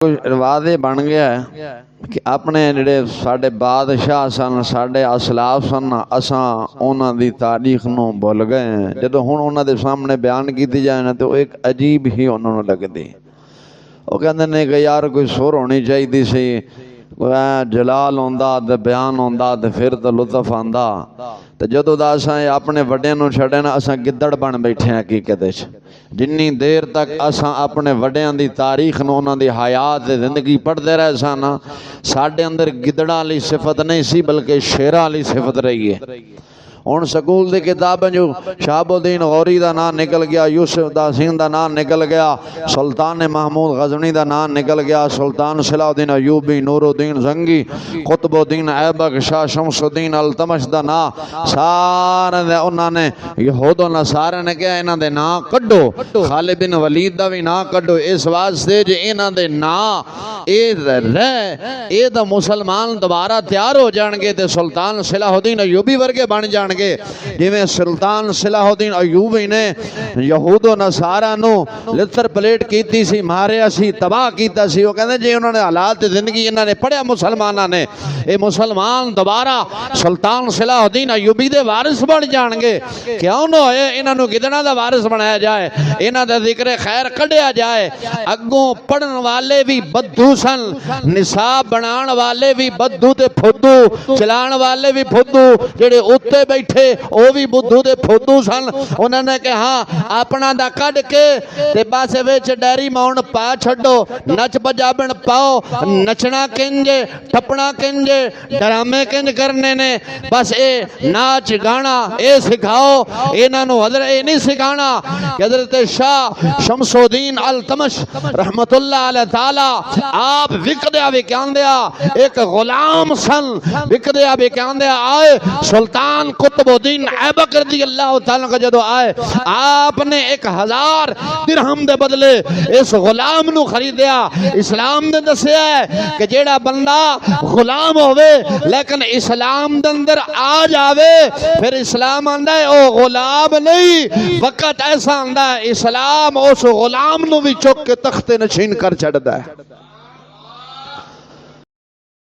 रिवाज बन गया है कि अपने जिहड़े साडे बादशाह सन, साडे असलाफ सन, असां उन्हां दी तारीख नूं भुल गए हैं। जदों हुण उन्हां दे सामने बयान कीती जाए ना तो एक अजीब ही उन्हां नूं लगदी। वो कहंदे ने कि यार कोई सुर होनी चाहिदी सी, जलाल आउंदा ते बयान आउंदा ते फिर तो लुत्फ आंदा। तो जदों दा असां अपने वड्डियां नूं छड्डे ना असां गिद्दड़ बन बैठे हैं हकीकत च। जिन्नी देर तक असां अपने वड्डियां दी तारीख नूं उन्हां दी हयात ते जिंदगी पढ़ते रहे सन, साडे अंदर गिद्दड़ां वाली सिफत नहीं सी बल्कि शेरां वाली सिफत रही है। हुण स्कूल दी किताबां जो शहाबुद्दीन गौरी दा नाम निकल गया, यूसुफ दा सिंह दा नाम निकल गया, सुल्तान महमूद गजनी दा नाम निकल गया, सुल्तान सलाहुद्दीन अयूबी, नूरुद्दीन जंगी, कुतुबुद्दीन ऐबक, शाह शमसुद्दीन अल्तमश दा नाम सारे दे उन्होंने यहूद नसारे ने कहा इन्हां दे नाम कड्डो, खालिद बिन वलीद दा भी नाम कड्डो, इस वास्ते जे इन्हां दे नाम ये तो मुसलमान दोबारा तैयार हो जाएंगे ते सुल्तान सलाहुद्दीन अयूबी वर्गे बन जाएंगे। जिवें सुल्तान सलाहुद्दीन अयूबी ने यहूद नसारा नूं लिथर पलेट कीती सी, मारिया सी, तबाह कीता सी। वो कहंदे जे उन्होंने हालात जिंदगी इन्हां ने पढ़िया मुसलमानां ने, ये मुसलमान दोबारा सुल्तान सलाहुद्दीन अयूबी दे वारिस बन जाएंगे। क्यों ना होए इन्हां नूं गिदड़ां दा वारिस बनाया जाए, इन्हां दा जिक्र खैर कढ़िया जाए। अगों पढ़न वाले भी बद्दू सन, निसाब बनाने वाले भी बद्दू ते फुद्दू, चलाने वाले भी फुद्दू, जेड़े उत्ते बैठे वो भी बुद्धू ते फुद्दू सन। उन्होंने कहा अपना दा कढ़ के ते बस विच डैरी माउन पा छड्डो, नच पंजाबन पाओ, नचना किंज, टपना किंज, ड्रामे किंज करने ने, बस ये नाच गाना ये सिखाओ। इन्हां नूं हज़रत ये नहीं सिखाना कि हज़रत शाह शमसुद्दीन अल्तमश रहमतुल्लाह अलैह ताला आप विकदिया विकांदिया एक गुलाम सन, विकदिया विकांदिया आए सुल्तान कुतुबुद्दीन ऐबक रज़ियल्लाहु ताला का जदों आए, आपने 1000 दिरहम दे बदले इस गुलाम नूं खरीदिया। इस्लाम ने दस्सिया है कि जेड़ा बंदा गुलाम होवे लेकिन इस्लाम दे अंदर आ जावे फिर इस्लाम आंदा है ओ गुलाम नहीं, वक्त ऐसा आंदा है इस्लाम उस गुलाम नूं भी चुक के तख्ते नशीन कर छड्डदा है।